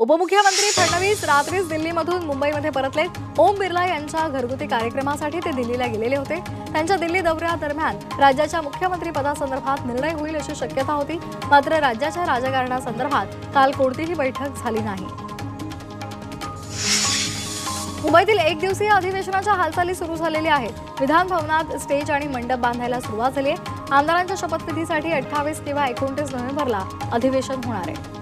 उपमुख्यमंत्री फडणवीस रात्रीच दिल्लीमधून मुंबईमध्ये परतले। ओम बिर्ला यांच्या घरगुती कार्यक्रमासाठी ते दिल्लीला गेलेले होते। त्यांच्या दिल्ली दौऱ्यादरम्यान राज्याच्या मुख्यमंत्री पदासंदर्भात निर्णय होईल अशी शक्यता होती, मात्र राज्याच्या राजकारणासंदर्भात काल कोणतीही बैठक झाली नाही। मुंबईतील एक दिवसीय अधिवेशनाच्या हालचाली सुरू झालेल्या आहेत। विधान भवनात स्टेज आणि मंडप बांधायला सुरुवात झाली आहे। आमदारांच्या शपथविधीसाठी 28 किंवा 29 नोव्हेंबरला अधिवेशन होणार आहे।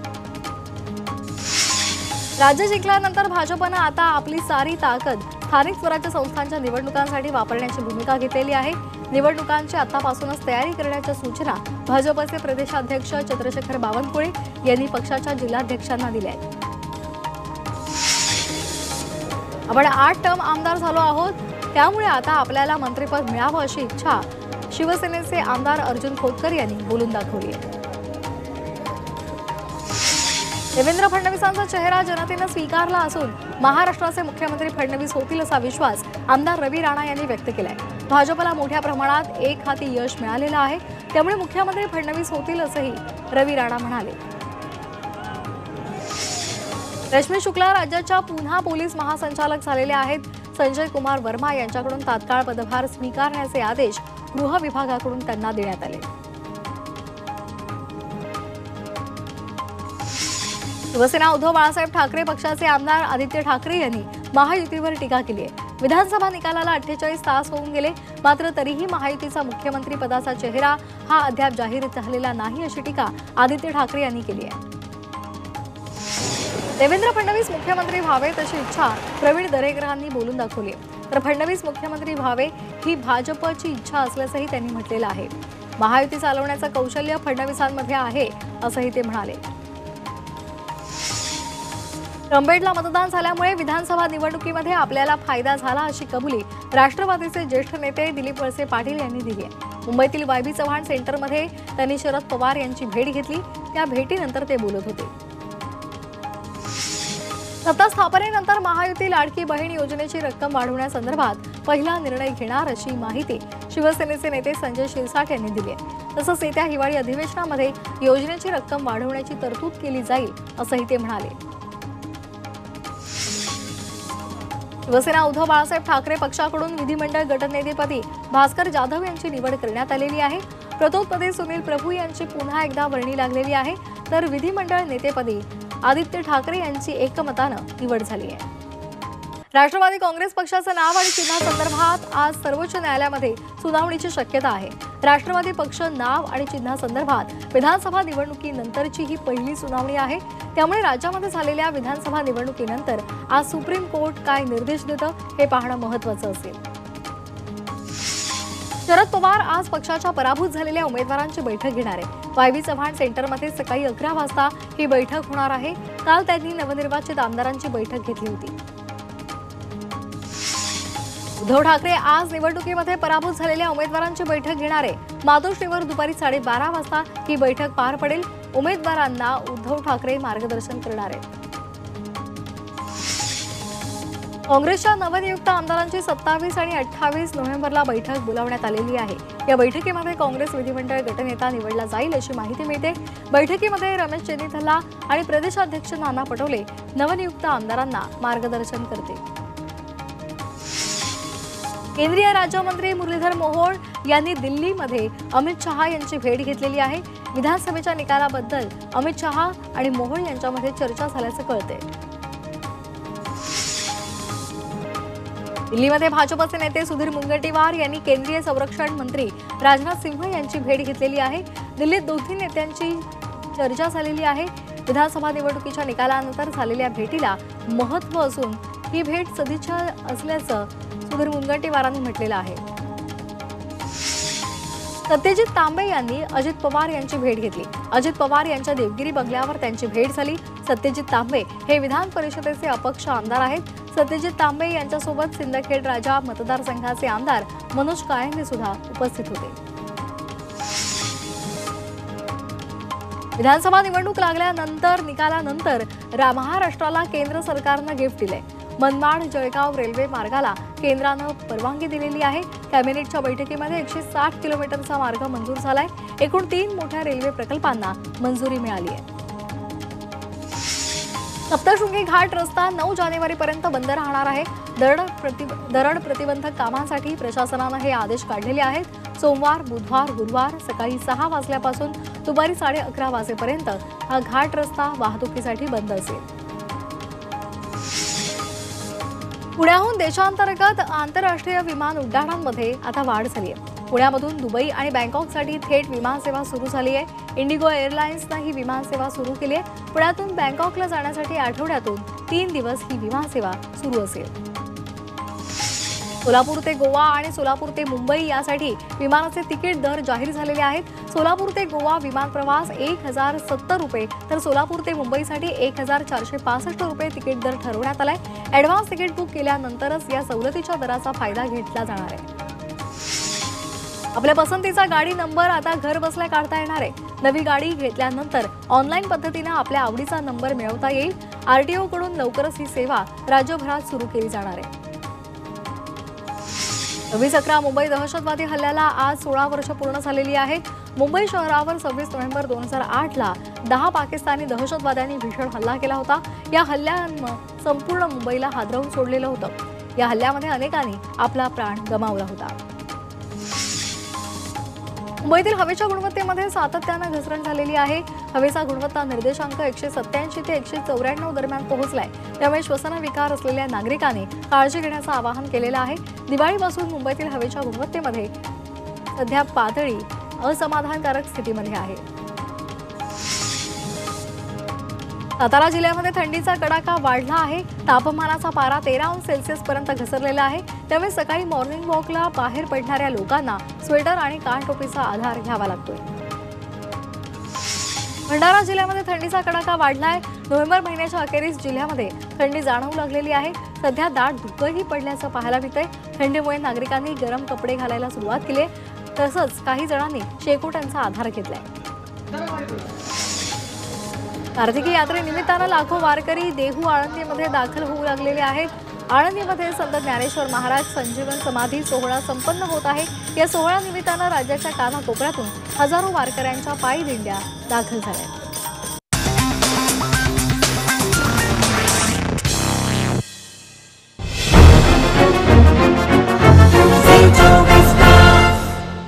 राज्य जिंकल्यानंतर भाजपने आता आपली सारी ताकद स्थानिक स्वराज्य संस्थांच्या निवडणुकांसाठी वापरण्याची भूमिका घेतलेली आहे। निवडणुकांची आतापासूनच तयारी करण्याच्या सूचना भाजपचे प्रदेशाध्यक्ष चंद्रशेखर बावनकुळे यांनी पक्षाच्या जिल्हाध्यक्षांना दिल्या आहेत। आपण 8 टर्म आमदार झालो आहोत, त्यामुळे आता आपल्याला मंत्रिपद मिळावं अशी इच्छा शिवसेनेचे आमदार अर्जुन खोतकर यांनी बोलून दाखवली आहे। देवेंद्र फडणवीसांचा चेहरा जनतेने स्वीकारला असून महाराष्ट्राचे मुख्यमंत्री फडणवीस होतील असा विश्वास आमदार रवी राणा यांनी व्यक्त केलाय। भाजपला मोठ्या प्रमाणात एक हाती यश मिळालेलं आहे, त्यामुळे मुख्यमंत्री फडणवीस होतील असंही रवी राणा म्हणाले। रश्मी शुक्ला राज्याच्या पुन्हा पोलीस महासंचालक झालेले आहेत। संजय कुमार वर्मा यांच्याकडून तात्काळ पदभार स्वीकारण्याचे आदेश गृह विभागाकडून त्यांना देण्यात आले। शिवसेना उद्धव बाळासाहेब ठाकरे पक्षाचे आमदार आदित्य ठाकरे यांनी महायुतीवर टीका केली आहे। विधानसभा निकालाला 48 तास होऊन गेले, मात्र तरीही महायुतीचा मुख्यमंत्री पदाचा चेहरा हा अद्याप जाहीर झालेला नाही अशी टीका आदित्य ठाकरे यांनी केली आहे। देवेंद्र फडणवीस मुख्यमंत्री व्हावेत अशी इच्छा प्रवीण दरेकरांनी बोलून दाखवली, तर फडणवीस मुख्यमंत्री व्हावे ही भाजपची इच्छा असल्याचंही त्यांनी म्हटलेलं आहे। महायुती चालवण्याचं कौशल्य फडणवीसांमध्ये आहे असंही ते म्हणाले। रंबेडला मतदान झाल्यामुळे विधानसभा निवडणुकीमध्ये आपल्याला फायदा झाला अशी कबुली राष्ट्रवादीचे ज्येष्ठ नेते दिलीप वळसे पाटील यांनी दिली आहे। मुंबईतील वायबी चव्हाण सेंटरमध्ये त्यांनी शरद पवार यांची भेट घेतली, त्या भेटीनंतर ते बोलत होते। सत्ता स्थापनेनंतर महायुती लाडकी बहीण योजनेची रक्कम वाढवण्यासंदर्भात पहिला निर्णय घेणार अशी माहिती शिवसेनेचे नेते संजय शिरसाट यांनी दिली आहे। तसंच येत्या हिवाळी अधिवेशनामध्ये योजनेची रक्कम वाढवण्याची तरतूद केली जाईल असंही ते म्हणाले। शिवसेना उद्धव बाळासाहेब ठाकरे पक्षाकडून विधिमंडळ गटनेतेपदी भास्कर जाधव यांची निवड करण्यात आलेली आहे। प्रतोदपदी सुनील प्रभू यांची पुन्हा एकदा वर्णी लागलेली आहे, तर विधिमंडळ नेतेपदी आदित्य ठाकरे यांची एकमतानं निवड झाली आहे। राष्ट्रवादी काँग्रेस पक्षाचं नाव आणि चिन्हासंदर्भात आज सर्वोच्च न्यायालयामध्ये सुनावणीची शक्यता आहे। राष्ट्रवादी पक्ष नाव आणि चिन्हासंदर्भात विधानसभा निवडणुकीनंतरची ही पहिली सुनावणी आहे, त्यामुळे राज्यामध्ये झालेल्या विधानसभा निवडणुकीनंतर आज सुप्रीम कोर्ट काय निर्देश देतं हे पाहणं महत्त्वाचं असेल। शरद पवार आज पक्षाच्या पराभूत झालेल्या उमेदवारांची बैठक घेणार आहे। वायबी चव्हाण सेंटरमध्ये सकाळी 11 वाजता ही बैठक होणार आहे। काल त्यांनी नवनिर्वाचित आमदारांची बैठक घेतली होती। उद्धव ठाकरे आज निवडणुकीमध्ये पराभूत झालेल्या उमेदवारांची बैठक घेणार आहे। मातोश्रीवर दुपारी 12:30 वाजता ही बैठक पार पडेल। उमेदवारांना उद्धव ठाकरे मार्गदर्शन करणार आहेत। काँग्रेसच्या नवनियुक्त आमदारांची 27 आणि 28 नोव्हेंबरला बैठक बोलावण्यात आलेली आहे। या बैठकीमध्ये काँग्रेस विधिमंडळ गटनेता निवडला जाईल अशी माहिती मिळते। बैठकीमध्ये रमेश चेन्नीथला आणि प्रदेशाध्यक्ष नाना पटोले नवनियुक्त आमदारांना मार्गदर्शन करतील। केंद्रीय राज्यमंत्री मुरलीधर मोहोळ यांनी दिल्लीमध्ये अमित शहा यांची भेट घेतलेली आहे। विधानसभेच्या निकालाबद्दल अमित शहा आणि मोहोळ यांच्यामध्ये चर्चा झाल्याचं कळतंय। दिल्लीमध्ये भाजपचे नेते सुधीर मुनगंटीवार यांनी केंद्रीय संरक्षण मंत्री राजनाथ सिंह यांची भेट घेतलेली आहे। दिल्लीत दोन्ही नेत्यांची चर्चा झालेली आहे। विधानसभा निवडणुकीच्या निकालानंतर झालेल्या भेटीला महत्त्व असून ही भेट सदिच्छा असल्याचं सुधीर मुनगंटीवारांनी म्हटलेलं आहे। सत्यजित तांबे यांनी अजित पवार यांची भेट घेतली। अजित पवार यांच्या देवगिरी बंगल्यावर त्यांची भेट झाली। सत्यजित तांबे हे विधान परिषदेचे अपक्ष आमदार आहेत। सत्यजित तांबे यांच्यासोबत सिंदखेड राजा मतदारसंघाचे आमदार मनोज कायंदे सुद्धा उपस्थित होते। विधानसभा निवडणूक लागल्यानंतर निकालानंतर महाराष्ट्राला केंद्र सरकारनं गिफ्ट दिले। मनमाड जळगाव रेल्वे मार्गाला केंद्रानं परवानगी दिलेली आहे। कॅबिनेटच्या बैठकीमध्ये 160 किलोमीटरचा मार्ग मंजूर झालाय। एकूण 3 मोठ्या रेल्वे प्रकल्पांना मंजुरी मिळाली आहे। सप्तशृंगी घाट रस्ता 9 जानेवारीपर्यंत बंद राहणार आहे। दरड प्रतिबंधक कामांसाठी प्रशासनाने हे आदेश काढलेले आहेत। सोमवार, बुधवार, गुरुवार सकाळी 6 वाजल्यापासून दुपारी 11:30 वाजेपर्यंत हा घाट रस्ता वाहतुकीसाठी बंद असेल। पुण्याहून देशांतर्गत आंतरराष्ट्रीय विमान उड्डाणांमध्ये आता वाढ झाली आहे। पुण्यामधून दुबई आणि बँकॉकसाठी थेट विमानसेवा सुरू झाली आहे। इंडिगो एअरलाइन्सने ही विमानसेवा सुरू केली आहे। पुण्यातून बँकॉकला जाण्यासाठी आठवड्यातून 3 दिवस ही विमानसेवा सुरू असेल। सोलापूर ते गोवा आणि सोलापूर ते मुंबई यासाठी विमानाचे तिकीट दर जाहीर झालेले आहेत। सोलापूर ते गोवा विमान प्रवास 1070 रुपये तर सोलापूर ते मुंबईसाठी 1465 रुपये तिकीट दर ठरवण्यात आलाय। ॲडव्हान्स तिकीट बुक केल्यानंतरच या सवलतीच्या दराचा फायदा घेतला जाणार आहे। आपल्या पसंतीचा गाडी नंबर आता घर बसल्या काढता येणार आहे। नवी गाडी घेतल्यानंतर ऑनलाईन पद्धतीने आपल्या आवडीचा नंबर मिळवता येईल। आरटीओ कडून लवकरच ही सेवा राज्यभरात सुरू केली जाणार आहे। 26/11 मुंबई दहशतवादी हल्ल्याला आज 16 वर्ष पूर्ण झालेली आहेत। मुंबई शहरावर 26 नोव्हेंबर 2008ला 10 पाकिस्तानी दहशतवाद्यांनी भीषण हल्ला केला होता। या हल्ल्यानं संपूर्ण मुंबईला हादरवून सोडलेलं होतं। या हल्ल्यामध्ये अनेकांनी आपला प्राण गमावला होता। मुंबईतील हवेच्या गुणवत्तेमध्ये सातत्याने घसरण झालेली आहे। हवेचा गुणवत्ता निर्देशांक 187 ते 194 दरम्यान पोहोचलाय। त्यामुळे श्वसन विकार असलेल्या नागरिकांनी काळजी घेण्याचं आवाहन केलेलं आहे। दिवाळीपासून मुंबईतील हवेच्या गुणवत्तेमध्ये सध्या पातळी असमाधानकारक स्थितीमध्ये आहे। सातारा जिल्ह्यामध्ये थंडीचा कडाका वाढला आहे। तापमानाचा पारा 13 अंश सेल्सिअस पर्यंत घसरलेला आहे। त्यामुळे सकाळी मॉर्निंग वॉकला बाहेर पडणाऱ्या लोकांना स्वेटर आणि कानटोपीचा आधार घ्यावा लागतोय। भंडारा जिल्ह्यामध्ये थंडीचा कडाका वाढलाय। नोव्हेंबर महिन्याच्या अखेरीस जिल्ह्यामध्ये थंडी जाणवू लागलेली आहे। सध्या दाट धुकंही पडल्याचं पाहायला मिळतंय। थंडीमुळे नागरिकांनी गरम कपडे घालायला सुरुवात केली आहे। तसंच काही जणांनी शेकोट्यांचा आधार घेतलाय। कार्तिकी यात्रेनिमित्तानं लाखो वारकरी देहू आळंदीमध्ये दाखल होऊ लागलेले आहेत। आळंदीमध्ये संत ज्ञानेश्वर महाराज संजीवन समाधी सोहळा संपन्न होत आहे। या सोहळ्यानिमित्तानं राज्याच्या कानाकोपऱ्यातून हजारो वारकऱ्यांच्या पायी दिंड्या दाखल झाल्या।